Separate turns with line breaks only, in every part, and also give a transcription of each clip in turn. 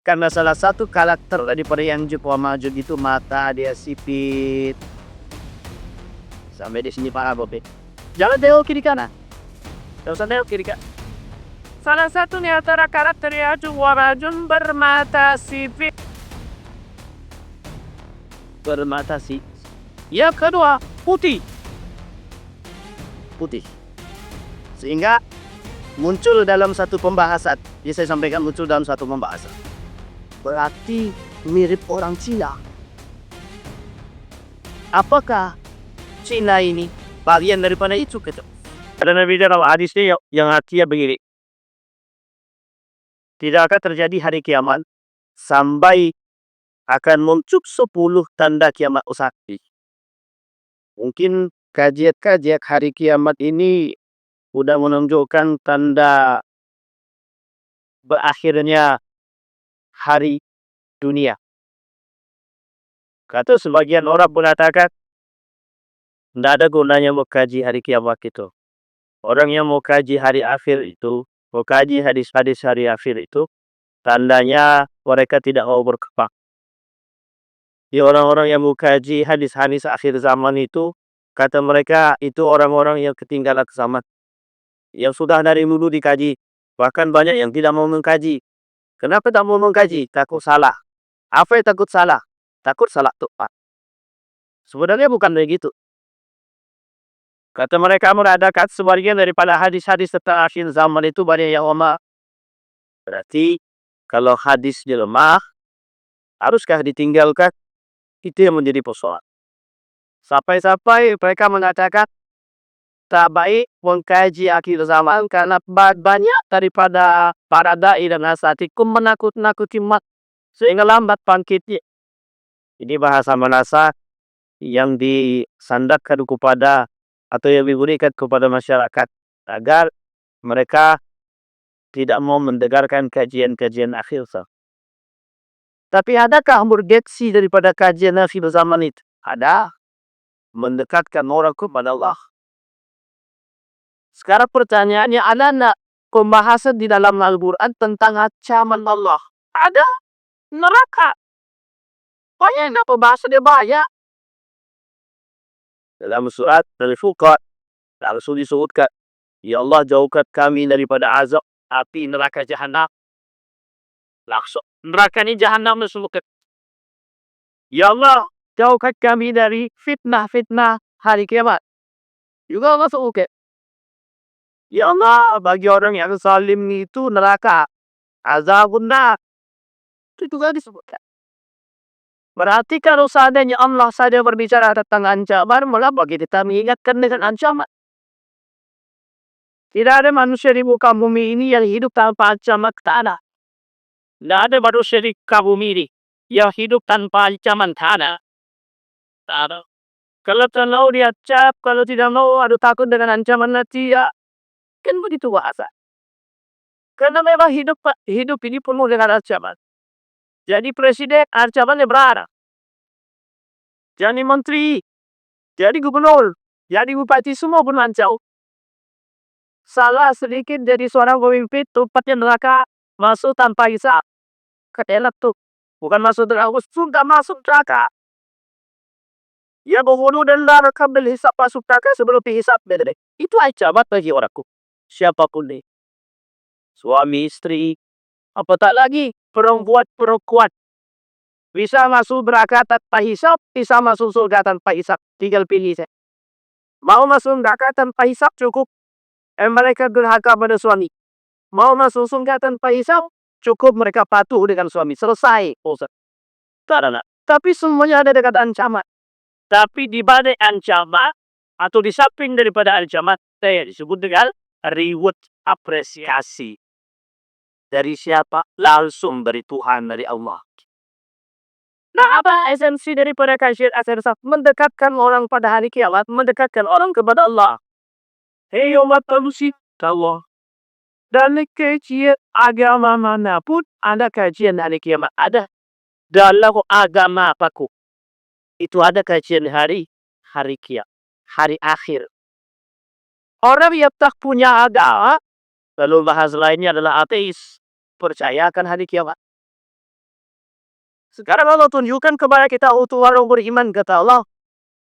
Karena salah satu karakter daripada yang Ya'juj wa Ma'juj itu mata dia sipit. Sampai di sini paham, Bobi? Jangan tengok kiri kanan. Jangan usah tengok kiri kanan. Salah satu di antara karakter Ya'juj wa Ma'juj bermata sipit. Bermata sipit. Yang kedua, putih. Putih. Sehingga muncul dalam satu pembahasan. Jadi saya sampaikan muncul dalam satu pembahasan. Berarti mirip orang Cina. Apakah Cina ini bagian daripada itu? Ada Nabi dalam hadisnya yang artinya begini. Tidak akan terjadi hari kiamat sampai akan muncul 10 tanda kiamat usahati. Mungkin kajian hari kiamat ini sudah menunjukkan tanda berakhirnya hari dunia. Kata sebagian orang mengatakan tidak ada gunanya mau kaji hari kiamat itu. Orang yang mau kaji hari akhir itu, mau kaji hadis-hadis hari akhir itu, tandanya mereka tidak mau berkembang. Di orang-orang yang mau kaji hadis-hadis akhir zaman itu, kata mereka itu orang-orang yang ketinggalan zaman. Yang sudah dari dulu dikaji. Bahkan banyak yang tidak mau mengkaji. Kenapa tak mau mengkaji? Takut salah. Apa yang takut salah? Takut salah tepat. Sebenarnya bukan begitu. Kata mereka mengadakan sebagian daripada hadis-hadis tentang akhir zaman itu banyak yang lemah. Berarti kalau hadisnya lemah, haruskah ditinggalkan? Itu yang menjadi persoalan. Sampai-sampai mereka mengatakan tak baik mengkaji akhir zaman karena banyak daripada para dai dan asatikum menakut-nakuti umat sehingga lambat bangkitnya. Ini bahasa manasa yang disandarkan kepada atau yang diberikan kepada masyarakat agar mereka tidak mau mendengarkan kajian-kajian akhir zaman. Tapi adakah urgensi daripada kajian akhir zaman itu? Ada. Mendekatkan orang kepada Allah. Sekarang pertanyaannya, ada enggak pembahasan di dalam Al-Quran tentang ancaman Allah? Ada. Neraka. Banyak enggak pembahasannya banyak. Dalam surat Al-Furqan, langsung disebutkan, ya Allah jauhkan kami daripada azab api neraka jahanam. Langsung. Neraka ini jahanam disebutkan. Ya Allah jauhkan kami dari fitnah-fitnah hari kiamat. Juga Allah sebutkan. Ya Allah, bagi orang yang zalim itu neraka. Azabun nar. Itu juga disebutkan. Berarti kalau seandainya Allah saja berbicara tentang ancaman, mengapa kita mengingatkan dengan ancaman? Tidak ada manusia di muka bumi ini yang hidup tanpa ancaman tanah. Tidak ada manusia di muka bumi ini yang hidup tanpa ancaman tanah. Tak ada. Kalau tak mau diacap, kalau tidak mau ada takut dengan ancaman nanti, ya kan begitu bahasa. Karena memang hidup ini penuh dengan ancaman. Jadi presiden ancamannya berada. Jadi menteri, jadi gubernur, jadi bupati semua pun ancam. Salah sedikit jadi seorang pemimpin, tempatnya neraka, masuk tanpa hisab. Ketelak tuh. Bukan masuk neraka, sudah masuk neraka. Ya membunuh dan neraka hisab masuk neraka sebelum dihisab. Itu ancaman bagi orangku. Siapapun nih. Suami, istri, apatah lagi perempuan. Bisa masuk neraka tanpa hisab, bisa masuk surga tanpa hisab. Tinggal pilih saya. Mau masuk neraka tanpa hisab cukup. Mereka durhaka pada suami. Mau masuk surga tanpa hisab, cukup mereka patuh dengan suami. Selesai. Tapi semuanya ada dekat ancaman. Tapi di balik ancaman, atau di samping daripada ancaman, saya disebut dengan reward apresiasi. Dari siapa? Langsung dari Tuhan, dari Allah. Nah, apa esensi daripada kajian akhir zaman? Mendekatkan orang pada hari kiamat, mendekatkan orang kepada Allah. Hei umat manusia, Allah. Dalam kajian agama manapun, ada kajian hari kiamat. Ada. Dalam agama apapun, itu ada kajian hari kiamat. Hari akhir. Orang yang tak punya agama, lalu bahasa lainnya adalah ateis, percaya akan hari kiamat. Sekarang Allah tunjukkan kepada kita untuk orang beriman, kata Allah.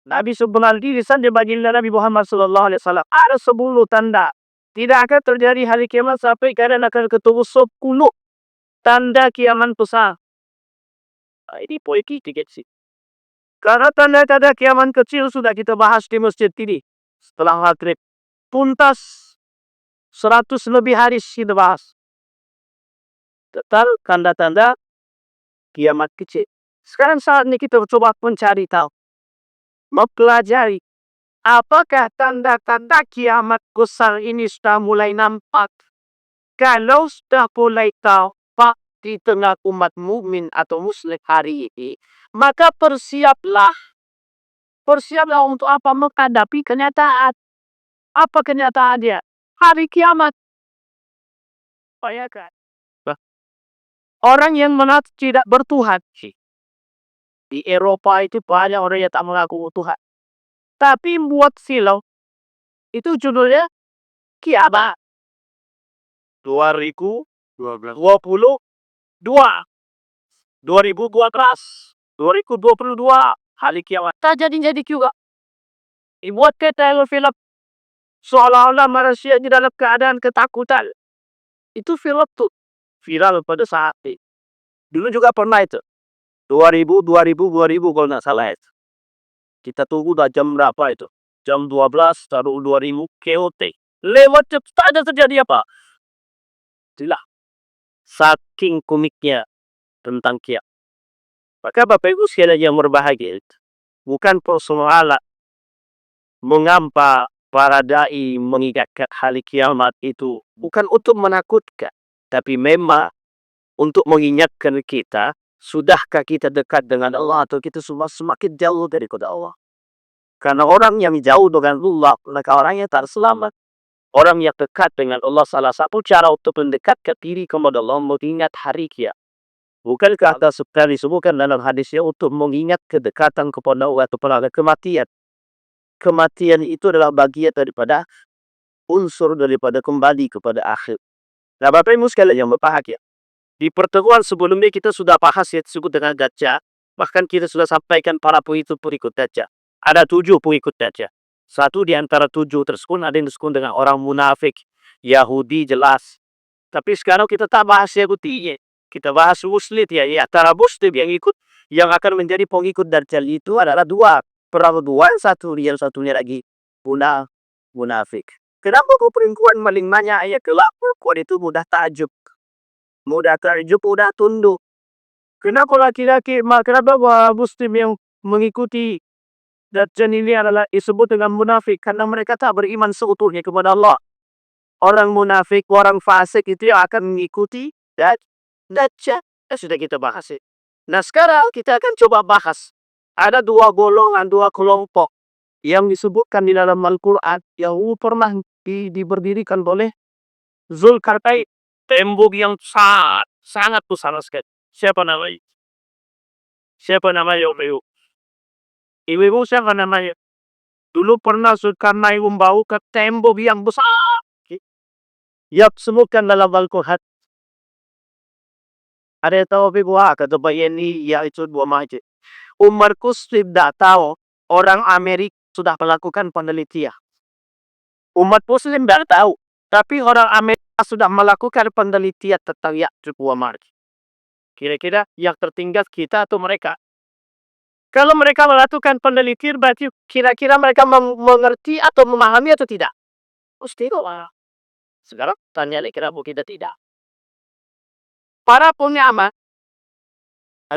Nabi sebelum lisan di baginda Nabi Muhammad sallallahu alaihi wasallam ada 10 tanda. Tidak akan terjadi hari kiamat sampai kalian akan ketemu 10 tanda kiamat besar. Ini poin kita sih. Karena tanda-tanda kiamat kecil sudah kita bahas di masjid ini. Setelah maghrib. Tuntas 100 lebih hari kita bahas. Tentang tanda-tanda kiamat kecil. Sekarang saatnya kita coba mencari tahu. Mempelajari. Apakah tanda-tanda kiamat besar ini sudah mulai nampak? Kalau sudah mulai tampak di tengah umat mukmin atau muslim hari ini, maka persiaplah untuk apa? Menghadapi kenyataan. Apa kenyataannya? Hari kiamat. Bayangkan. Orang yang mengaku tidak bertuhan. Di Eropa itu banyak orang yang tak mengaku Tuhan. Tapi buat film, itu judulnya kiamat. 2022. 2022. Hari kiamat. Tak jadi juga. Dibuat kita film. Seolah-olah manusia di dalam keadaan ketakutan. Itu film tuh. Viral pada saat itu. Dulu juga pernah itu. 2000 kalau nggak salah itu. Kita tunggu dah jam berapa itu. Jam 12 taruh 2000 KOT. Lewat cepat tak ada terjadi apa. Itulah. Saking komiknya tentang kiamat. Maka Bapak Ibu sekalian yang berbahagia itu. Bukan persoalan mengapa para dai mengingatkan hari kiamat itu. Bukan untuk menakutkan. Tapi memang untuk mengingatkan kita. Sudahkah kita dekat dengan Allah atau kita semakin jauh daripada Allah? Karena orang yang jauh dengan Allah, maka orangnya tak selamat. Orang yang dekat dengan Allah, salah satu cara untuk mendekatkan diri kepada Allah, mengingat hari kiamat. Bukankah kata seperti disebutkan dalam hadisnya untuk mengingat kedekatan kepada Allah atau pada kematian. Kematian itu adalah bagian daripada unsur daripada kembali kepada akhir. Nah, Bapak Ibu sekalian yang berbahagia. Di pertemuan sebelumnya kita sudah bahas yang disebut dengan Dajjal. Bahkan kita sudah sampaikan para pengikut Dajjal. Ada 7 pengikut Dajjal. Satu di antara 7 tersebut ada yang disebut dengan orang munafik. Yahudi jelas. Tapi sekarang kita tak bahas Yahudi. Kita bahas Muslim ya. Antara Muslim yang ikut. Yang akan menjadi pengikut Dajjal itu adalah 2. Perang 2, yang satunya lagi munafik. Kenapa perempuan paling banyak? Ya kenapa kau itu mudah takjub. Mudah terjuk, mudah tunduk. Kenapa laki-laki, kenapa Muslim yang mengikuti Dajjal ini adalah disebut dengan munafik? Karena mereka tak beriman seutuhnya kepada Allah. Orang munafik, orang fasik itu yang akan mengikuti Dajjal. Sudah kita bahas. Nah sekarang kita akan coba bahas. Ada 2 golongan, 2 kelompok yang disebutkan di dalam Al-Quran yang pernah diberdirikan oleh Zulkarnain. Tembok yang sangat besar sekali. Siapa namanya? Ibu-ibu siapa namanya? Dulu pernah Zulkarnain membawa ke tembok yang besar. Yang disebutkan dalam Al-Quran. Ada yang tahu ibu kata ini ya itu 2 macam. Umarku sudah tahu orang Amerika sudah melakukan penelitian. Umat Muslim tidak tahu. Tapi orang Amerika sudah melakukan penelitian tentang Ya'juj wa Ma'juj. Kira-kira yang tertinggal kita atau mereka? Kalau mereka melakukan penelitian, berarti kira-kira mereka mengerti atau memahami atau tidak? Pasti kok. Sekarang tanya kenapa kita tidak? Para pengamat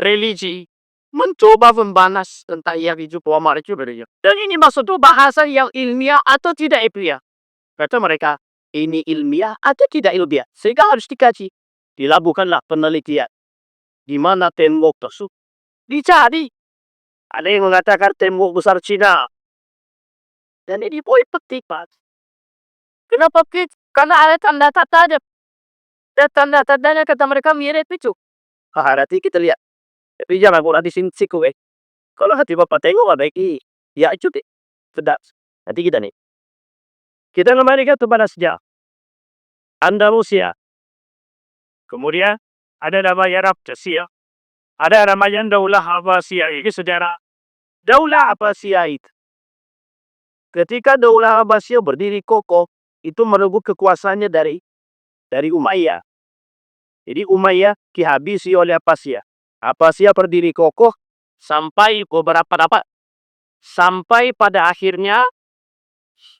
religi mencoba membahas tentang Ya'juj wa Ma'juj. Dan ini maksudnya bahasa yang ilmiah atau tidak ilmiah? Kata mereka, ini ilmiah atau tidak ilmiah. Sehingga harus dikaji. Dilakukanlah penelitian. Di mana tembok tersebut? Dicari. Ada yang mengatakan tembok besar Cina. Dan ini poin penting, Pak. Kenapa? Karena ada tanda-tanda. Dan tanda-tandanya kata mereka mirip itu. Nanti kita lihat. Tapi jangan pula di sini kue. Kalau hati Bapak tengok ada ya itu deh. Sedap. Nanti kita nih. Kita kembali kepada sejarah Andalusia. Kemudian ada nama Arab Persia. Ada namanya Daulah Abbasiyah. Ini sejarah Daulah Abbasiyah itu. Ketika Daulah Abbasiyah berdiri kokoh, itu merebut kekuasaannya dari Umayyah. Jadi Umayyah dihabisi oleh Abbasiyah. Abbasiyah berdiri kokoh sampai beberapa dapat. Sampai pada akhirnya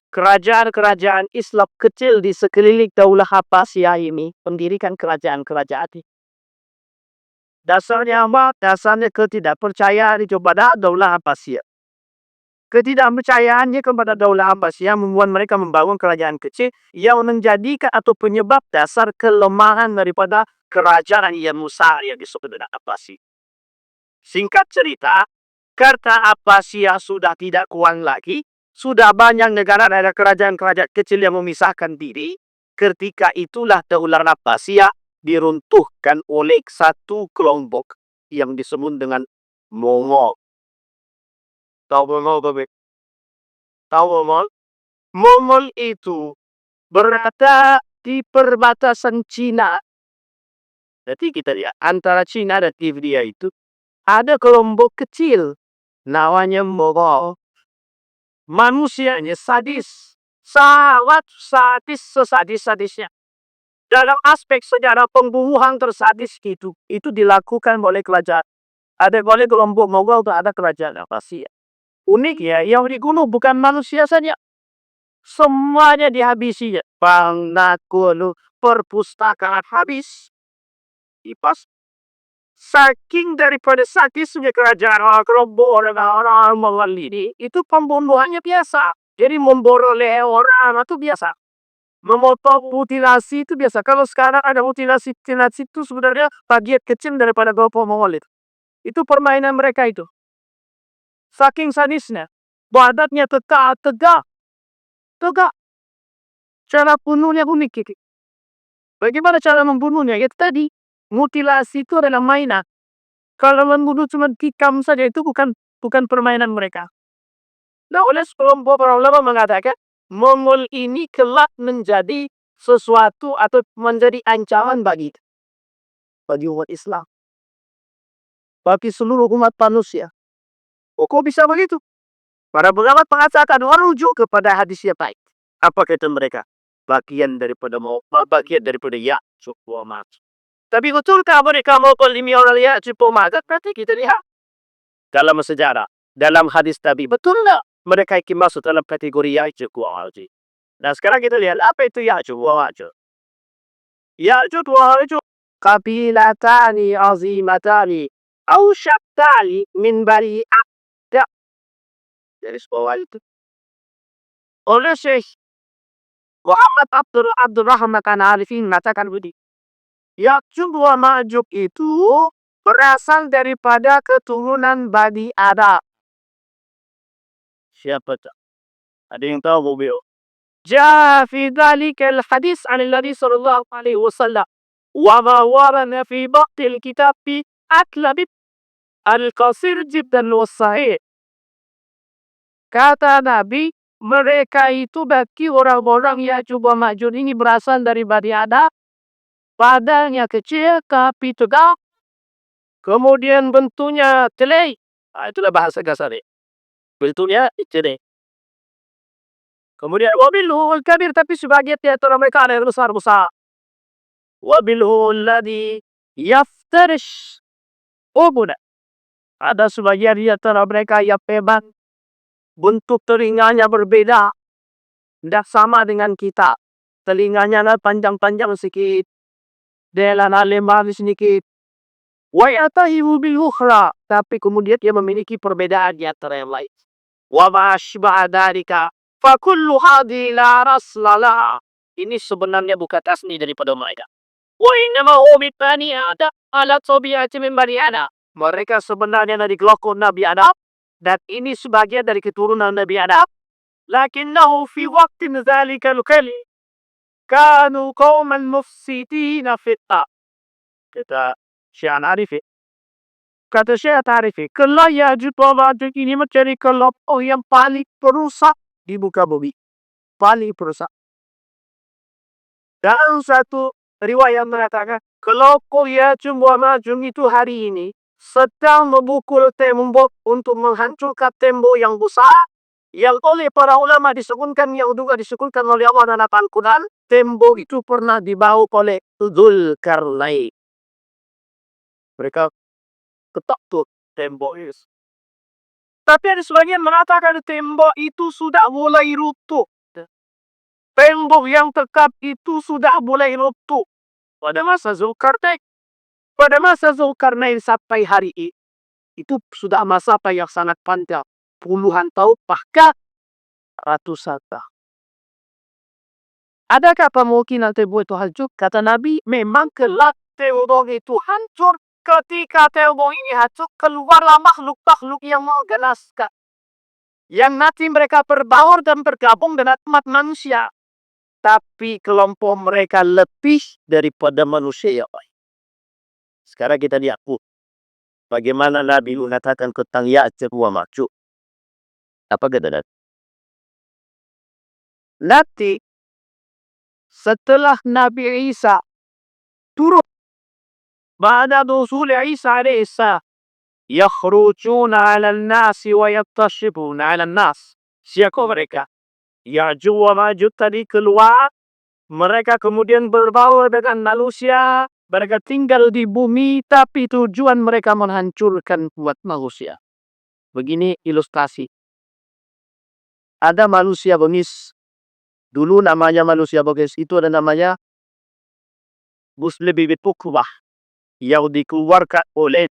kerajaan-kerajaan Islam kecil di sekeliling Daulah Abbasiyah ini mendirikan kerajaan-kerajaan. Dasarnya apa? Dasarnya ketidakpercayaan kepada Daulah Abbasiyah. Ketidakpercayaannya kepada Daulah Abbasiyah membuat mereka membangun kerajaan kecil yang menjadikan atau penyebab dasar kelemahan daripada kerajaan yang besar yang disebut dengan Abbasiyah. Singkat cerita, karena Abbasiyah sudah tidak kuat lagi, sudah banyak negara ada kerajaan-kerajaan kecil yang memisahkan diri. Ketika itulah Daulah Abbasiyah diruntuhkan oleh satu kelompok yang disebut dengan Mongol. Tahu Mongol? Tahu Mongol? Mongol itu berada di perbatasan Cina. Jadi kita lihat antara Cina dan India itu ada kelompok kecil namanya Mongol. Manusianya sadis, sangat sadis, sesadis-sadisnya. Dalam aspek sejarah pembunuhan tersadis itu dilakukan oleh kerajaan. Ada oleh kelompok Mongol itu ada kerajaan Abbasiyah. Unik ya, yang dibunuh bukan manusia saja. Semuanya dihabisi. Pangnakulo, perpustakaan habis. Ipas. Saking daripada sadisnya kerajaan kelompok orang-orang Mongol ini, itu pembunuhannya biasa. Jadi memborol leher orang itu biasa. Memotong mutilasi itu biasa. Kalau sekarang ada mutilasi itu sebenarnya bagian kecil daripada kelompok Mongol itu. Itu permainan mereka itu. Saking sadisnya. Badannya tegak. Cara bunuhnya unik. Bagaimana cara membunuhnya? Ya tadi, mutilasi itu adalah mainan. Kalau membunuh cuma tikam saja itu bukan permainan mereka. Nah, oleh sekelompok para ulama mengatakan, Mongol ini kelak menjadi sesuatu atau menjadi ancaman bagi umat Islam. Bagi seluruh umat manusia. Kok bisa begitu? Para pengamat mengatakan merujuk kepada hadis yang baik. Apa kata mereka? Bagian daripada Ya'juj wa Ma'juj. Tapi betulkah mereka Mongol ini orang Ya'juj wa Ma'juj? Berarti kita lihat dalam sejarah, dalam hadis Nabi, betul nggak mereka yang masuk dalam kategori Ya'juj wa Ma'juj? Nah sekarang kita lihat apa itu Ya'juj wa Ma'juj. Ya'juj wa Ma'juj qabilatani azimatani au syabtani min bani Abda. Jadi semua itu. Oleh Syekh Muhammad Abdurrahman Al-Arifin mengatakan begini. Ya'juj wa Ma'juj itu berasal daripada keturunan Bani Adam. Siapa tak? Ada yang tahu beliau? Jaa fi dhalikal hadis 'an Nabi sallallahu alaihi wasallam wa ma warana fi baqtil kitab fi aklab al-qasir jiddan was-sahih. Kata Nabi, mereka itu bagi orang-orang Ya'juj wa Ma'juj ini berasal dari Bani Adam. Badannya kecil tapi tegak. Kemudian bentuknya jelek. Itulah bahasa kasarnya. Bentuknya jelek. Kemudian wabilhul kabir, tapi sebagian di antara mereka ada yang besar-besar. Wabilhul ladhi yaftarish ubuna. Ada sebagian di antara mereka yang memang bentuk telinganya berbeda. Tidak sama dengan kita. Telinganya panjang-panjang sedikit. Dia lebar sedikit. Wa yatahibu bil ukhra. Tapi kemudian dia memiliki perbedaan di antara yang lain. Wa ma'ashba'a dhalika. Fakullu hadhi la raslala. Ini sebenarnya bukan tasni daripada mereka. Wa innama umit bani Adam ala tabi'ati min bani Adam. Mereka sebenarnya dari kelompok Nabi Adam. Dan ini sebagian dari keturunan Nabi Adam. Lakinnahu fi waqtin dhalikal qali. Kanu qawman mufsidina fitta. Kata Syekh Arifi. Kata Syekh Arifi. Kelak Ya'juj wa Ma'juj ini menjadi kelompok yang paling perusak di muka bumi. Paling perusak. Dalam satu riwayat mengatakan, kelompok Ya'juj wa Ma'juj itu hari ini sedang memukul tembok untuk menghancurkan tembok yang besar yang oleh para ulama disebutkan, yang juga disebutkan oleh Allah dalam Al-Quran, tembok itu pernah dibawa oleh Dzulkarnain. Mereka ketok tuh tembok itu. Tapi ada sebagian mengatakan tembok itu sudah mulai runtuh. Tembok yang tekap itu sudah mulai runtuh pada masa Zulkarnain. Pada masa Zulkarnain sampai hari ini, itu sudah masa yang sangat panjang. Puluhan tahun, bahkan ratusan tahun. Adakah kemungkinan tembok itu hancur? Kata Nabi, memang kelak tembok itu hancur. Ketika tembok ini hancur, keluarlah makhluk-makhluk yang menggenaskan. Yang nanti mereka berbaur dan bergabung dengan umat manusia. Tapi kelompok mereka lebih daripada manusia. Sekarang kita lihat bagaimana Nabi mengatakan tentang Ya'juj wa Ma'juj. Apa kata nanti setelah Nabi Isa turun, ba'da nuzul Isa alaihi salam, yakhrujuna 'ala an-nasi wa yattashibuna 'ala an-nas. Siapa mereka? Ya'juj wa Ma'juj tadi keluar, mereka kemudian berbaur dengan manusia, mereka tinggal di bumi, tapi tujuan mereka menghancurkan buat manusia. Begini ilustrasi. Ada manusia bengis. Dulu namanya manusia bengis itu ada namanya Muslim bibit Uqbah, yang dikeluarkan oleh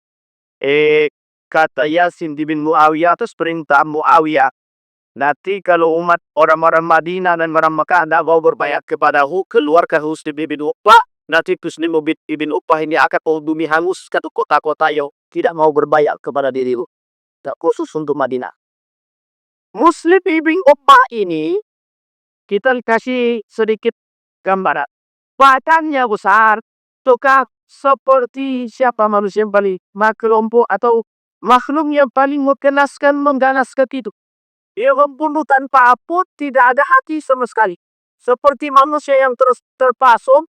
kata Yasin bin Muawiyah atas perintah Muawiyah. Nanti kalau umat orang-orang Madinah dan orang Makkah tidak mau berbayat kepadahu, keluarkan Muslim bin Uqbah. Nanti Muslim bin Uqbah ini akan bumi hangus ke kota-kota yang tidak mau berbayat kepada dirimu. Tak khusus untuk Madinah. Muslim bin Uqbah ini kita kasih sedikit gambaran. Badannya besar, tukar seperti siapa manusia yang paling kelompok atau makhluk yang paling mengganaskan itu. Ia membunuh tanpa ampun, tidak ada hati sama sekali. Seperti manusia yang terpasung,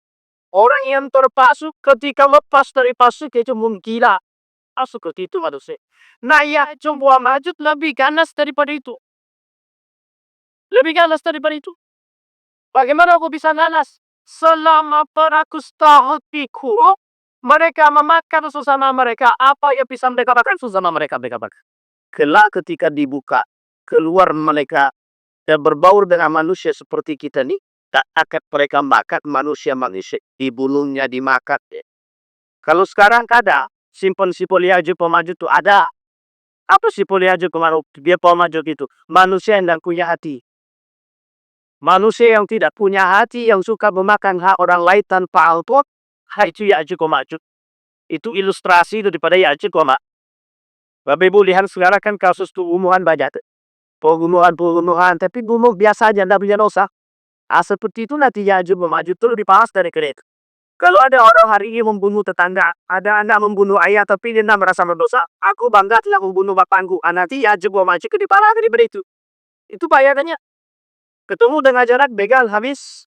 orang yang terpasung ketika lepas dari pasung itu menggila. Seperti itu manusia. Nah, Ya'juj wa Ma'juj lebih ganas daripada itu. Lebih ganas daripada itu. Bagaimana aku bisa ganas? Selama beratus tahun pikul, mereka memakan sesama mereka. Apa yang bisa mereka makan? Sesama mereka makan. Kelak ketika dibuka, keluar mereka dan berbaur dengan manusia seperti kita nih, tak akan mereka makan manusia-manusia. Dibunuhnya, dimakan. Kalau sekarang ada, simpel-simpel Ya'juj wa Ma'juj itu ada. Apa simpel Ya'juj wa Ma'juj itu? Manusia yang tidak punya hati. Manusia yang tidak punya hati, yang suka memakan hak orang lain tanpa ampun, itu Ya'juj wa Ma'juj. Itu ilustrasi daripada Ya'juj wa Ma'juj. Bapak Ibu lihat sekarang kan kasus pembunuhan banyak. Pembunuhan, tapi bunuh biasa aja, tidak punya dosa. Seperti itu nanti Ya'juj wa Ma'juj itu lebih panas dari kereta. Kalau ada orang hari ini membunuh tetangga, ada anak membunuh ayah tapi dia tidak merasa berdosa, aku bangga telah membunuh bapakku. Nanti Ya'juj wa Ma'juj itu diparah daripada itu. Itu bayarannya. Ketemu dengan jarak begal habis.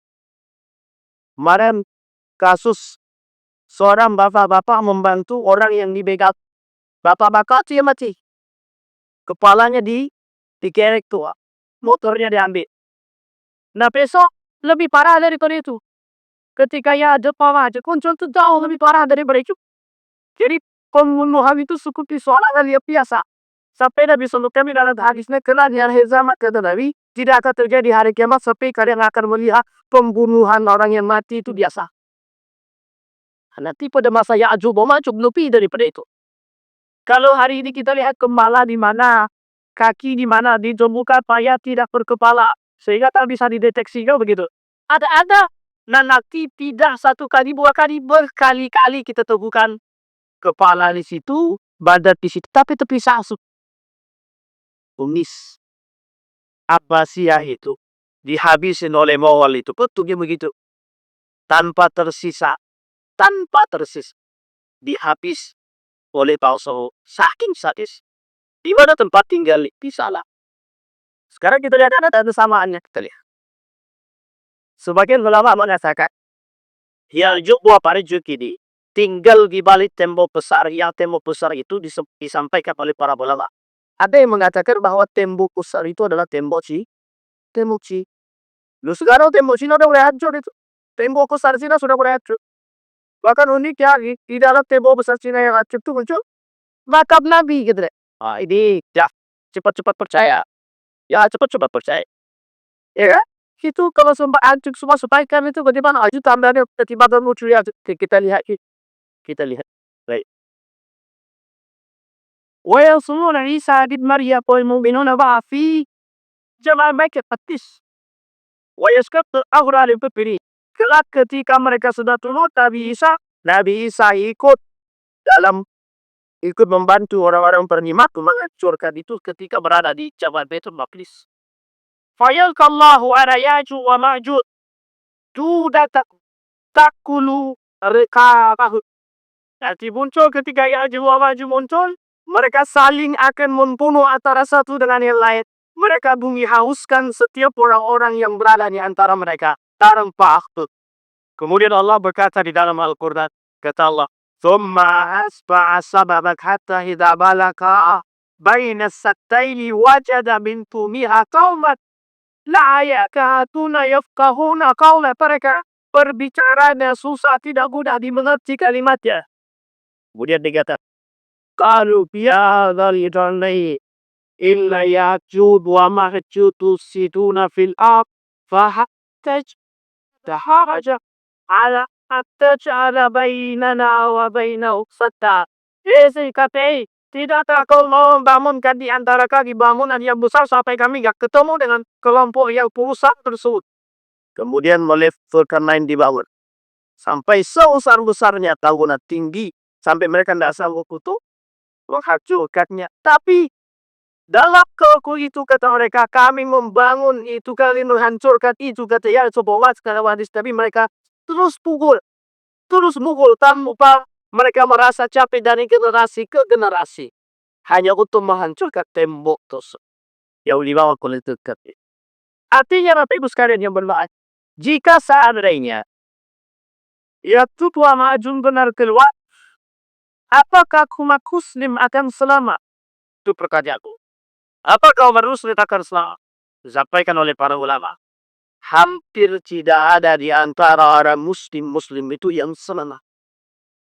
Kemarin kasus seorang bapak-bapak membantu orang yang dibegal. Bapak-bapak dia mati. Kepalanya dikerek tuh. Motornya diambil. Nah besok lebih parah daripada itu. Ketika Ya'juj wa Ma'juj muncul itu jauh lebih parah daripada itu. Jadi pembunuhan itu cukup soal yang biasa. Sampai Nabi SAW dalam hadisnya, kelak di akhir zaman kata Nabi, tidak akan terjadi hari kiamat sampai kalian akan melihat pembunuhan orang yang mati itu biasa. Nanti pada masa Ya'juj wa Ma'juj lebih daripada itu. Kalau hari ini kita lihat kepala di mana, kaki di mana, ditemukan mayat tidak berkepala, sehingga tak bisa dideteksi begitu. Ada. Nah nanti tidak satu kali, dua kali, berkali-kali kita temukan kepala di situ, badan di situ, tapi terpisah. Umis Abbasiyah itu dihabisin oleh Mongol itu, betulnya begitu, tanpa tersisa, dihabis oleh bangsa saking sadis. Di mana tempat tinggal pisahlah. Sekarang kita lihat ada samaannya, kita lihat. Sebagian ulama mengatakan Ya'juj wa Ma'juj ini tinggal di balik tembok besar. Yang tembok besar itu disampaikan oleh para ulama. Ada yang mengatakan bahwa tembok besar itu adalah tembok Cina. Loh, sekarang tembok Cina udah mulai hancur itu. Tembok besar Cina sudah mulai hancur. Bahkan uniknya di dalam tembok besar Cina yang hancur itu muncul makam Nabi gitu deh. Ini ya cepat-cepat percaya. Ya cepat-cepat percaya. Ya kan? Itu kalau sempat hancur semua sebaikan itu bagaimana? Itu tambahannya ketimbang muncul ya. Kita lihat. Kita lihat. Baik. ويصلون عيسى بن مريم والمؤمنون معه في جمع mereka petis. ويسكت أغرى للببري. Kelak ketika mereka sudah turun Nabi Isa ikut membantu orang-orang beriman menghancurkan itu ketika berada di Jabal Baitul Maqdis. Fayalqallahu ala Yajuj wa Majuj. Tudatak takulu rekabahu. Nanti muncul ketika Yajuj wa Majuj muncul, mereka saling akan membunuh antara satu dengan yang lain. Mereka bunyi hauskan setiap orang-orang yang berada di antara mereka tanpa akhlak. Kemudian Allah berkata di dalam Al-Quran, kata Allah, "Thumma asba'a sababak hatta idza balaka baina as-sattaini wajada min tumiha qauman la yakatuna yafqahuna qawla." Mereka berbicaranya susah, tidak mudah dimengerti kalimatnya. Kemudian dikatakan, "Qalu ya dzalidalai illa Yajuj wa Majuj tusiduna fil ard fahattaj taharaja ala ataj'ala bainana wa bainahum sadda." Kata, tidakkah kau mau membangunkan di antara kami bangunan yang besar sampai kami gak ketemu dengan kelompok yang pusat tersebut. Kemudian oleh Zulkarnain dibangun sampai sebesar-besarnya bangunan tinggi sampai mereka tidak sanggup untuk menghancurkannya. Tapi dalam kelompok itu kata mereka, kami membangun itu, kalian menghancurkan itu, kata ya sebuah sekarang hadis. Tapi mereka terus mukul tanpa mereka merasa capek dari generasi ke generasi hanya untuk menghancurkan tembok tersebut yang dibawa oleh dekat. Artinya Bapak Ibu sekalian yang berbahagia, jika seandainya Yajuj wa Majuj benar keluar, apakah umat muslim akan selamat? Itu pertanyaanku. Apakah umat muslim akan selamat? Disampaikan oleh para ulama, hampir tidak ada di antara orang muslim itu yang selamat.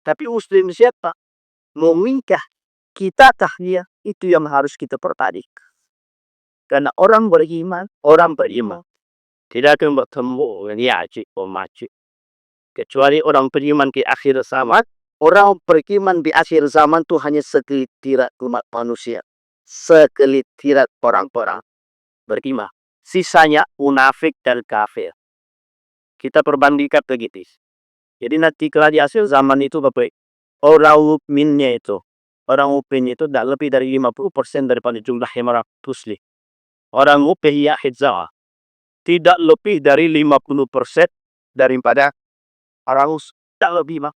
Tapi muslim siapa? Mungkinkah kita tahniah? Itu yang harus kita pertandingkan. Karena orang beriman tidak akan bertemu dengan Yajuj wa Majuj. Kecuali orang beriman di akhir zaman. Orang beriman di akhir zaman itu hanya sekelitiran umat manusia. Sekelitiran orang-orang beriman. Sisanya munafik dan kafir. Kita perbandingkan begitu. Jadi nanti kalau di akhir zaman itu Bapak, orang mukminnya itu tidak lebih dari 50% daripada jumlah orang muslim. Orang mukmin ya hijau tidak lebih dari 50% daripada orang muslim. Tidak lebih mah.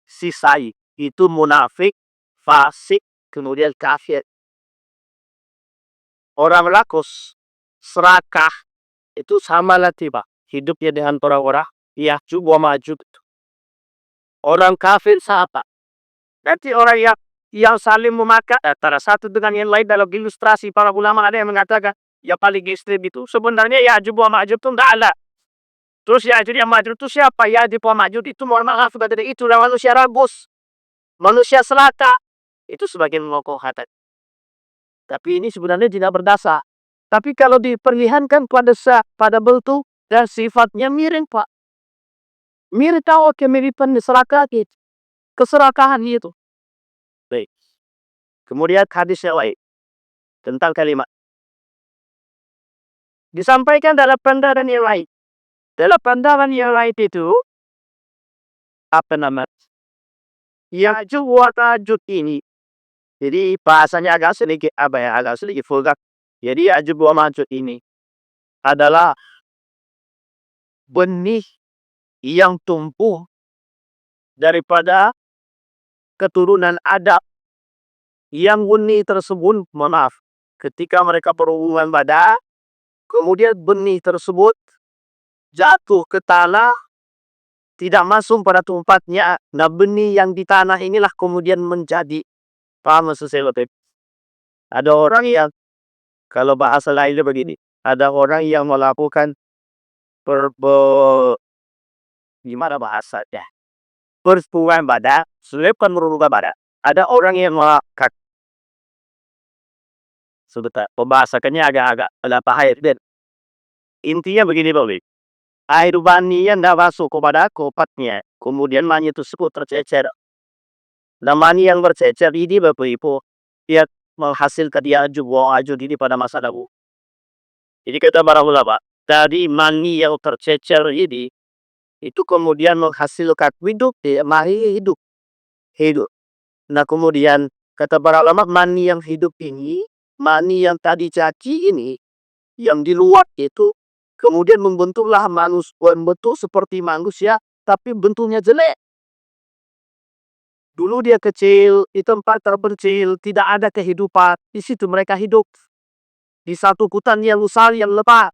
Sisai itu munafik, fasik, kemudian kafir. Orang rakus, serakah, itu sama lah tiba. Hidupnya dengan orang-orang Yajuj wa Majuj. Orang kafir siapa? Nanti orang yang saling memakan antara satu dengan yang lain. Dalam ilustrasi para ulama ada yang mengatakan yang paling ekstrem itu sebenarnya Yajuj wa Majuj itu tidak ada. Terus Yajuj wa Majuj itu siapa? Yajuj wa Majuj itu mohon maaf dari itu manusia ragus, manusia selaka. Itu sebagian mengokoh hati. Tapi ini sebenarnya tidak berdasar. Tapi kalau diperlihatkan pada bentuk dan sifatnya mirip Pak. Mirip tahu kemiripan serakahan itu. Keserakahan itu. Baik. Kemudian hadis yang lain tentang kalimat. Disampaikan dalam pandangan yang lain. Dalam pandangan yang lain itu, apa nama? Yajuj wa Majuj ini. Jadi bahasanya agak sedikit vulgar. Jadi Yajuj wa Majuj ini adalah benih yang tumbuh daripada keturunan Adam yang benih tersebut, ketika mereka berhubungan badan, kemudian benih tersebut jatuh ke tanah,
tidak masuk pada tempatnya. Nah, benih yang di tanah inilah kemudian menjadi, paham maksud saya, Bapak? Ada orang yang, kalau bahasa lainnya begini, ada orang yang melakukan perbe gimana bahasanya? Persetubuhan badan, selipkan merubah badan. Ada orang yang melakukan, sebentar, pembahasannya agak-agak bahaya. Dan intinya begini, Bapak. Air bani yang tidak masuk kepada kopatnya, kemudian mani tersebut tercecer. Nah, mani yang bercecer ini, Bapak Ibu, dia menghasilkan dia ajud ini pada masa dahulu. Jadi kata para ulama, dari mani yang tercecer ini, itu kemudian menghasilkan hidup, mani hidup. Nah, kemudian kata para ulama, mani yang hidup ini, mani yang tadi caci ini, yang di luar itu, kemudian membentuklah bentuk seperti manusia, tapi bentuknya jelek. Dulu dia kecil, di tempat terpencil, tidak ada kehidupan. Di situ mereka hidup. Di satu hutan yang luas, yang lebat.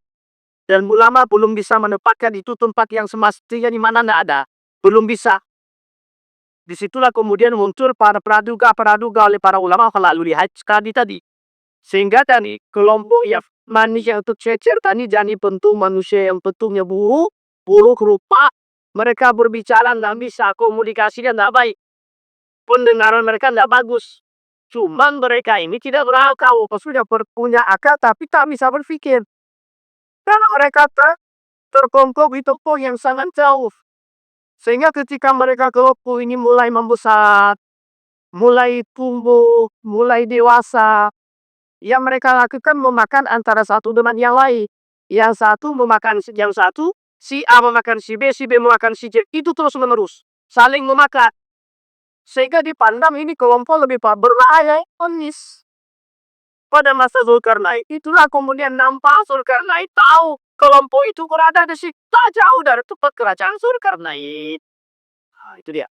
Dan ulama belum bisa menempatkan itu tempat yang semestinya di mana tidak ada. Belum bisa. Disitulah kemudian muncul para praduga oleh para ulama melalui hadis tadi. Sehingga tadi kelompok yang manusia untuk cecer tadi jadi bentuk manusia yang bentuknya buruk rupa. Mereka berbicara tidak bisa, komunikasinya tidak baik. Pendengaran mereka tidak bagus. Cuman mereka ini tidak berakal. Sudah punya akal tapi tak bisa berpikir. Karena mereka terkumpul di tempat yang sangat jauh. Sehingga ketika mereka kelompok ini mulai membesar, mulai tumbuh, mulai dewasa, yang mereka lakukan memakan antara satu dengan yang lain. Yang satu memakan yang satu, si A memakan si B memakan si J. Itu terus menerus. Saling memakan. Sehingga dipandang ini kelompok lebih berbahaya. Onis. Pada masa Zulkarnain, itulah kemudian nampak Zulkarnain tahu kelompok itu berada di situ, tak jauh dari tempat kerajaan Zulkarnain. Nah, itu dia.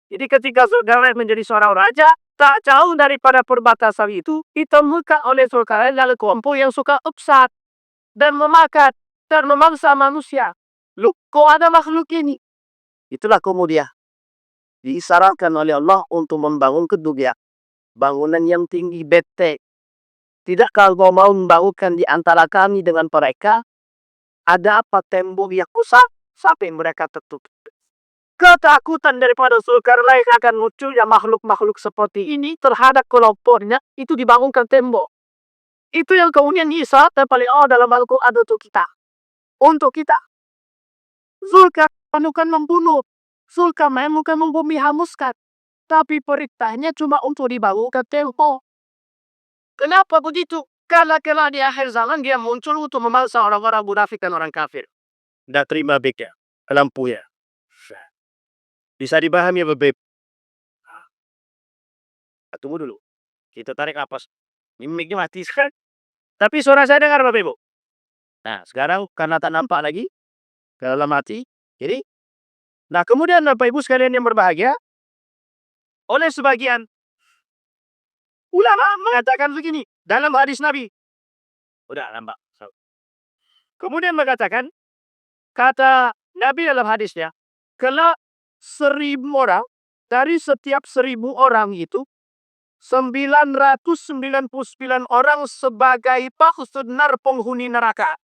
Jadi ketika Zulkarnain menjadi seorang raja, tak jauh daripada perbatasan itu, ditemukan oleh Zulkarnain dalam kelompok yang suka upsat dan memakan dan memangsa manusia. Loh, kok ada makhluk ini? Itulah kemudian diisyaratkan oleh Allah untuk membangun kedua bangunan yang tinggi bete. Tidak kalau mau membangunkan di antara kami dengan mereka, ada apa tembok yang rusak sampai mereka tertutup. Ketakutan daripada Zulkarnain akan munculnya makhluk-makhluk seperti ini terhadap kelompoknya, itu dibangunkan tembok. Itu yang kemudian Isa paling dalam Al-Quran untuk kita. Untuk kita. Zulkarnain bukan membunuh. Zulkarnain bukan membumi hamuskan. Tapi perintahnya cuma untuk dibangunkan tembok. Kenapa begitu? Karena di akhir zaman dia muncul untuk memaksa orang-orang munafik dan orang kafir. Tidak terima baiknya, lampunya. Bisa dipahami ya, Beb? Tunggu dulu. Kita tarik napas. Ini mic-nya mati sekarang. Tapi suara saya dengar, Bapak Ibu. Nah, sekarang karena tak nampak lagi, kalau mati. Jadi, nah kemudian Bapak Ibu sekalian yang berbahagia, oleh sebagian ulama mengatakan begini dalam hadis Nabi. Udah nampak. Kemudian mengatakan, kata Nabi dalam hadisnya, kalau 1.000 orang, dari setiap 1.000 orang itu, 999 orang sebagai benar penghuni neraka.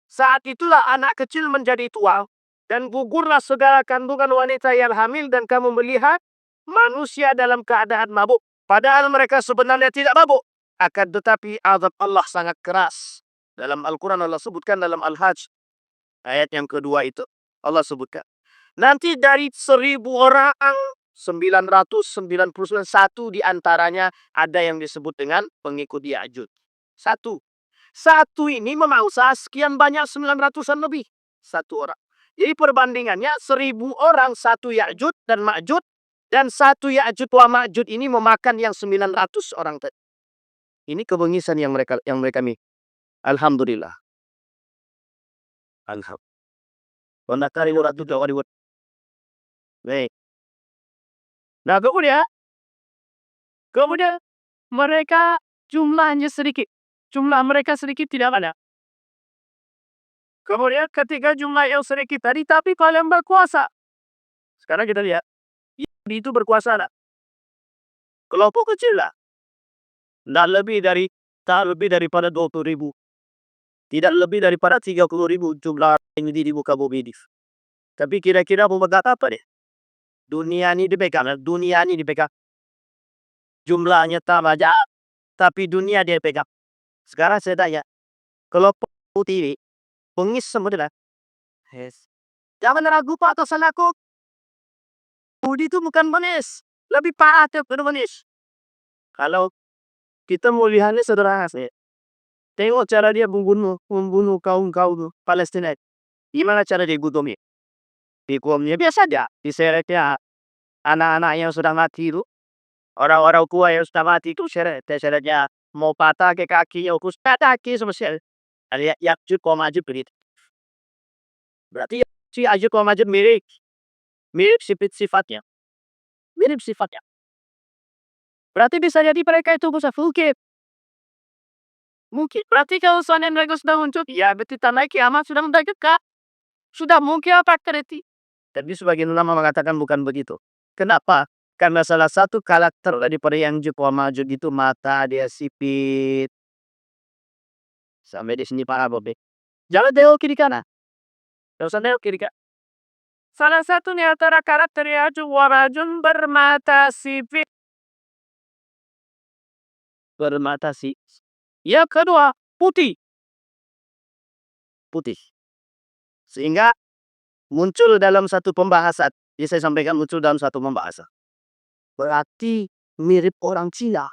Saat itulah anak kecil menjadi tua, dan gugurlah segala kandungan wanita yang hamil, dan kamu melihat manusia dalam keadaan mabuk. Padahal mereka sebenarnya tidak mabuk. Akan tetapi azab Allah sangat keras. Dalam Al-Quran Allah sebutkan dalam Al-Hajj. Ayat yang kedua itu Allah sebutkan. Nanti dari 1.000 orang, 991 diantaranya ada yang disebut dengan pengikut Ya'juj. Satu ini memangsa sekian banyak 900-an lebih. Satu orang. Jadi perbandingannya 1.000 orang, satu Ya'juj dan Ma'juj. Dan satu Ya'juj wa Ma'juj ini memakan yang 900 orang tadi. Ini kebengisan yang mereka miliki. Alhamdulillah. Alhamdulillah. Baik. Nah kemudian mereka jumlahnya sedikit. Jumlah mereka sedikit tidak ada. Kemudian ketika jumlah yang sedikit tadi, tapi kalian berkuasa. Sekarang kita lihat, Yahudi itu berkuasa lah. Kelompok kecil lah. Tak lebih daripada 20.000. Tidak lebih daripada 30.000 jumlah Yahudi di muka bumi ini. Tapi kira-kira memegang apa deh? Dunia ini dipegang. Jumlahnya tak banyak, tapi dunia dia pegang. Sekarang saya tanya, kelompok putih ini, pengis semua dah. Yes. Jangan ragu Pak atau salahku. Yahudi itu bukan manis. Lebih parah daripada manis. Kalau kita mau lihatnya sederhana saja. Tengok cara dia membunuh kaum Palestina. Gimana cara dia gudomnya? Dihukumnya biasa aja. Diseretnya anak-anak yang sudah mati itu. Orang-orang tua yang sudah mati itu seretnya mau patah ke kakinya, patah kaki sama sekali. Ada yang maju begitu. Berarti si maju mirip sifatnya. Mirip sifatnya. Berarti bisa jadi mereka itu bisa fulkip. Mungkin. Berarti kalau soalnya mereka sudah muncul, ya berarti tanda kiamat sudah mendekat. Sudah mungkin apa terjadi. Tapi sebagian ulama mengatakan bukan begitu. Kenapa? Karena salah satu karakter daripada yang maju itu mata dia sipit. Sampai di sini para Bobe. Jangan tengok kiri kanan. Jangan usah tengok kiri kanan. Salah satu di antara karakter yang warajun bermata sipit. Bermata sipit. Yang kedua, putih. Sehingga muncul dalam satu pembahasan. Jadi saya sampaikan muncul dalam satu pembahasan. Berarti mirip orang Cina.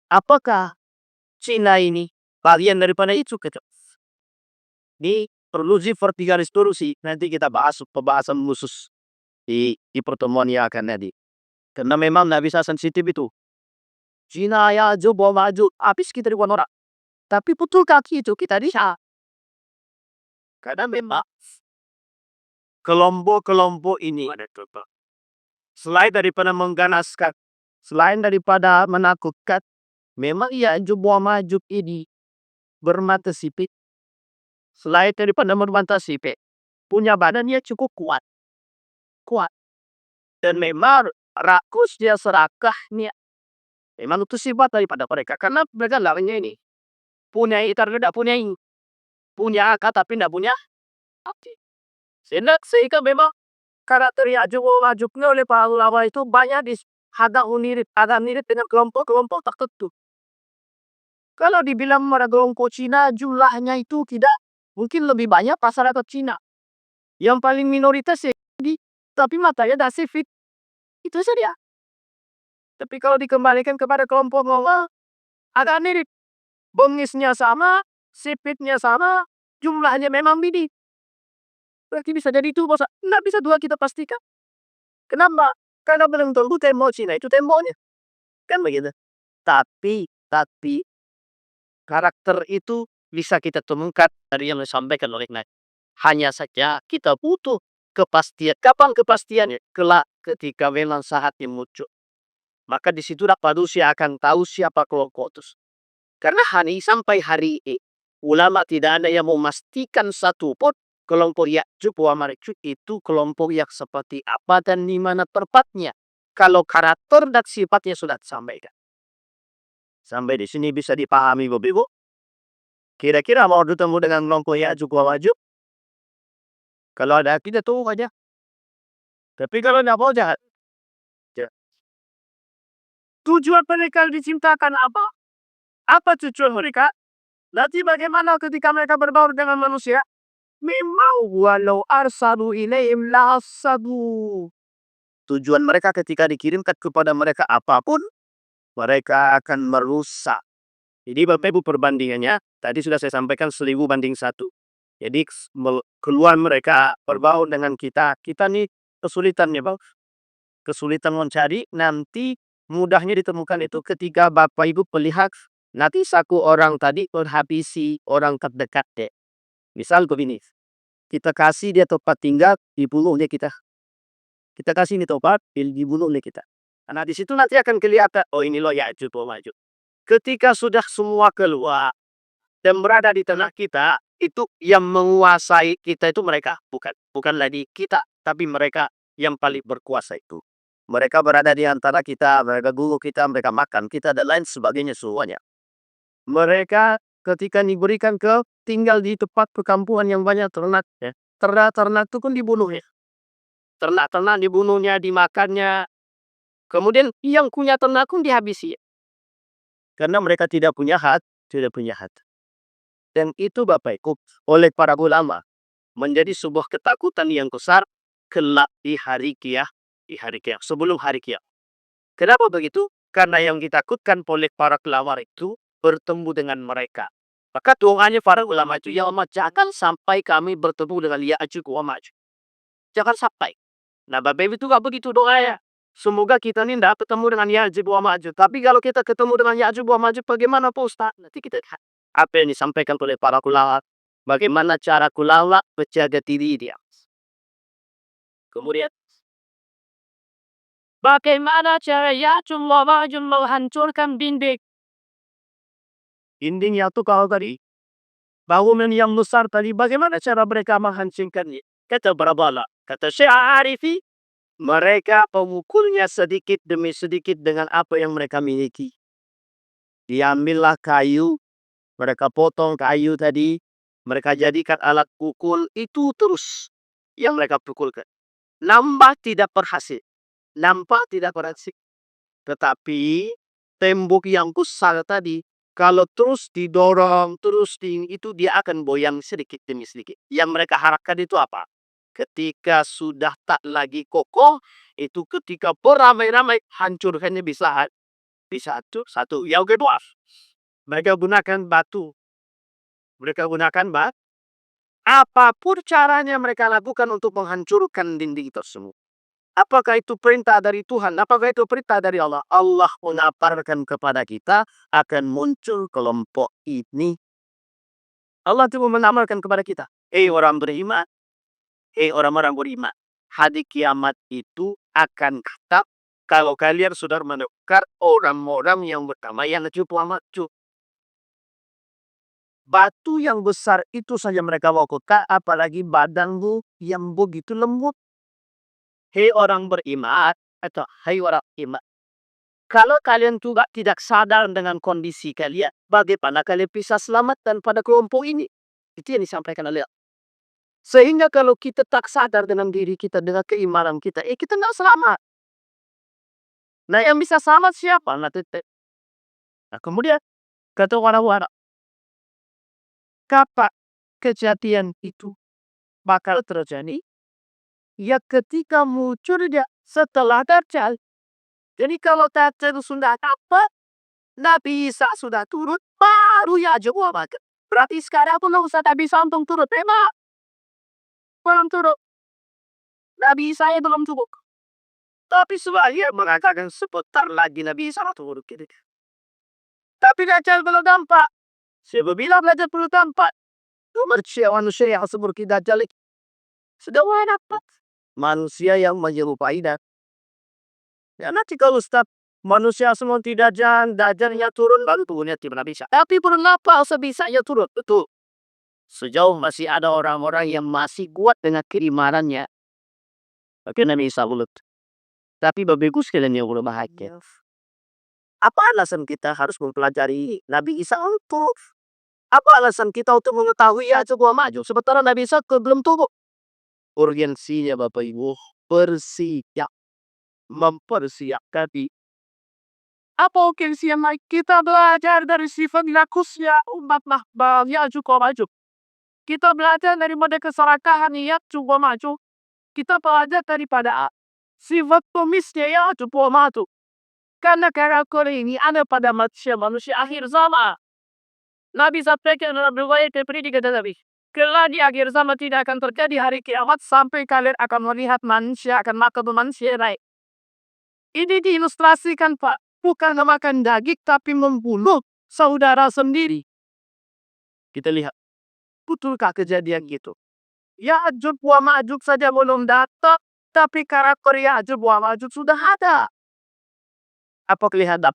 Apakah Cina ini bagian daripada itu? Ini perlu garis solusi. Nanti kita bahas pembahasan khusus di pertemuan yang akan nanti. Karena memang tidak bisa sensitif itu. Cina ya maju, habis kita dibuat orang. Tapi betul kaki itu kita bisa. Karena memang kelompok-kelompok ini selain daripada mengganaskan, selain daripada menakutkan, memang ya maju ini bermata sipit. Selain daripada bermata sipit, punya badannya cukup kuat. Dan memang rakusnya serakahnya. Memang itu sifat daripada mereka. Karena mereka lawannya ini. Punya tidak punya akal tapi tidak punya hati. Sehingga memang karakter yang majuknya oleh para ulama itu banyak agak mirip dengan kelompok-kelompok tertentu. Kalau dibilang pada kelompok Cina jumlahnya itu tidak, mungkin lebih banyak masyarakat Cina. Yang paling minoritas ya, tapi matanya dah sipit. Itu saja. Tapi kalau dikembalikan kepada kelompok Mongol, agak mirip. Bengisnya sama, sipitnya sama, jumlahnya memang bidi. Berarti bisa jadi itu, bos. Nggak bisa dua kita pastikan. Kenapa? Karena belum tentu tembok Cina itu temboknya. Kan begitu. Tapi karakter itu bisa kita temukan dari yang disampaikan oleh Nabi. Hanya saja kita butuh kepastian. Kapan kepastiannya? Kelak ketika memang saatnya muncul. Maka disitulah manusia akan tahu siapa kelompok itu. Karena sampai hari ini, ulama tidak ada yang memastikan satu pun kelompok Ya'juj wa Ma'juj itu kelompok yang seperti apa dan di mana tempatnya. Kalau karakter dan sifatnya sudah disampaikan. Sampai di sini bisa dipahami Bapak Ibu. Kira-kira mau bertemu dengan kelompok Ya'juj wa Ma'juj? Kalau ada kita tunggu aja. Tapi kalau tidak mau jangan. Tujuan mereka diciptakan apa? Apa tujuan mereka? Nanti bagaimana ketika mereka berbaur dengan manusia? Memang walau arsalu ilaihim la'asadu. Tujuan mereka ketika dikirimkan kepada mereka apapun, mereka akan merusak. Jadi Bapak Ibu perbandingannya, tadi sudah saya sampaikan 1000-1. Jadi keluar mereka berbaur dengan kita nih kesulitannya Bang. Kesulitan mencari, nanti mudahnya ditemukan itu ketika Bapak Ibu melihat nanti satu orang tadi menghabisi orang terdekat deh. Misal begini, kita kasih dia tempat tinggal, dibunuh oleh kita. Kita kasih ini tempat, dibunuh oleh kita. Nah di situ nanti akan kelihatan, oh ini loh Ya'juj wa Ma'juj. Ketika sudah semua keluar dan berada di tengah kita, itu yang menguasai kita itu mereka, bukan lagi kita. tapi mereka yang paling berkuasa itu. Mereka berada di antara kita, mereka guru kita, mereka makan kita, dan lain sebagainya semuanya. Mereka ketika diberikan ke tinggal di tempat perkampungan yang banyak ternak, ya. Ternak-ternak itu pun dibunuh, ya. Ternak-ternak dibunuhnya, dimakannya. Kemudian yang punya ternak pun dihabisi. Karena mereka tidak punya hak. Dan itu Bapak Ibu, oleh para ulama menjadi sebuah ketakutan yang besar kelak di hari kiamat, sebelum hari kiamat. Kenapa begitu? Karena yang ditakutkan oleh para kelawar itu bertemu dengan mereka. Maka doanya para ulama itu, ya Allah, jangan sampai kami bertemu dengan Ya'juj wa Ma'juj. Jangan sampai. Nah, Bapak Ibu itu gak begitu doanya. Semoga kita ini tidak ketemu dengan Ya'juj wa Ma'juj. Tapi kalau kita ketemu dengan Ya'juj wa Ma'juj, bagaimana Pak Ustaz? Nanti kita lihat apa yang disampaikan oleh para ulama. Bagaimana cara ulama menjaga diri dia. Kemudian, bagaimana cara Ya'juj wa Ma'juj menghancurkan dinding? Dinding itu kalau tadi, bangunan yang besar tadi, bagaimana cara mereka menghancurkannya? Kata Barabala, kata Syekh Arifi, mereka pemukulnya sedikit demi sedikit dengan apa yang mereka miliki. Diambillah kayu, mereka potong kayu tadi, mereka jadikan alat pukul, itu terus yang mereka pukulkan. Nampak tidak berhasil. Tetapi tembok yang besar tadi, kalau terus didorong, itu dia akan goyang sedikit demi sedikit. Yang mereka harapkan itu apa? Ketika sudah tak lagi kokoh, itu ketika beramai-ramai, hancurkannya bisa satu. Yang kedua, mereka gunakan batu. Apapun caranya mereka lakukan untuk menghancurkan dinding tersebut. Apakah itu perintah dari Tuhan? Apakah itu perintah dari Allah? Allah mengabarkan kepada kita akan muncul kelompok ini. Allah itu mengabarkan kepada kita. Orang beriman. Orang-orang beriman. Hari kiamat itu akan datang kalau kalian sudah menukar orang-orang yang pertama yang maju. Batu yang besar itu saja mereka lakukan, apalagi badanmu yang begitu lembut. Orang beriman, atau orang iman. Kalau kalian juga tidak sadar dengan kondisi kalian, bagaimana kalian bisa selamat dan pada kelompok ini? Itu yang disampaikan oleh Allah. Sehingga kalau kita tak sadar dengan diri kita, dengan keimanan kita, kita nggak selamat. Nah, yang bisa selamat siapa? Nah, kemudian kata orang-orang, kapan kejadian itu bakal terjadi? Ya ketika munculnya setelah Dajjal. Jadi kalau Dajjal sudah dapat, Nabi Isa sudah turun, baru Ya'juj wa Ma'juj. Berarti sekarang pun usah Nabi Isa belum turun. Memang belum turun. Nabi Isa belum turun. Tapi sebagian mengatakan sebentar lagi Nabi Isa turun. Tapi Dajjal belum nampak. Sebab Dajjal belum nampak. Manusia yang seperti Dajjal sudah dapat. Manusia yang menyerupai Dajjal. Ya nanti kalau Ustaz, manusia semua tidak Dajjalnya turun, baru turunnya tidak bisa. Tapi kenapa sebisanya turun? Betul. Sejauh masih ada orang-orang yang masih kuat dengan keimanannya. Oke, Nabi Isa bulut. Tapi bagus kalian yang belum bahagia. Apa alasan kita harus mempelajari Nabi Isa untuk? Apa alasan kita untuk mengetahui Ya'juj wa Ma'juj? Sementara Nabi Isa belum turun. Urgensinya Bapak Ibu, mempersiapkan diri. Apa urgensinya kita belajar dari sifat lakusnya umat Ya'juj wa Ma'juj? Kita belajar daripada keserakahan Ya'juj wa Ma'juj. Kita belajar daripada sifat pemisnya Ya'juj wa Ma'juj. Karena karakter ini ada pada manusia akhir zaman. Nabi sampaikan dalam riwayat pendidikan Nabi. Kelak di akhir zaman tidak akan terjadi hari kiamat sampai kalian akan melihat manusia akan makan manusia naik. Ini diilustrasikan Pak. Bukan makan daging tapi membunuh saudara sendiri. Kita lihat. Betulkah kejadian gitu? Ya'juj wa Ma'juj saja belum datang. Tapi karakter Ya'juj wa Ma'juj sudah ada. Apa lihat?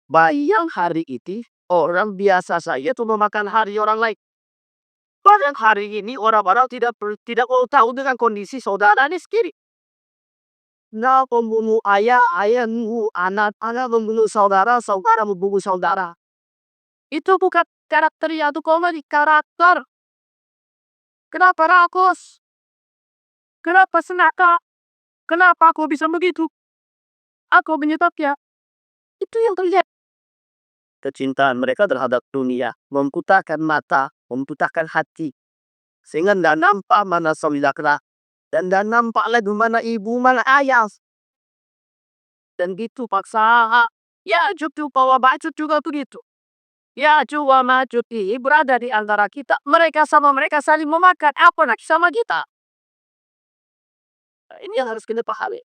Bayang hari itu orang biasa saja itu memakan hari orang lain. Bahkan hari ini orang-orang tidak mau tahu dengan kondisi saudara ini sendiri. Nah, membunuh ayah, ayah membunuh anak, anak membunuh saudara, saudara membunuh saudara. Itu bukan karakter yang itu komedi, karakter. Kenapa rakus? Kenapa senaka? Kenapa aku bisa begitu? Aku menyebabnya. Itu yang terjadi. Kecintaan mereka terhadap dunia membutakan mata, membutakan hati. Sehingga tidak nampak mana saudara. Dan tidak nampak lagi mana ibu, mana ayah. Dan gitu paksa. Ya, cukup bawa baju juga begitu. Ya, cuma maju berada di antara kita. Mereka sama mereka saling memakan. Apa nak sama kita? Ini yang harus kita pahami.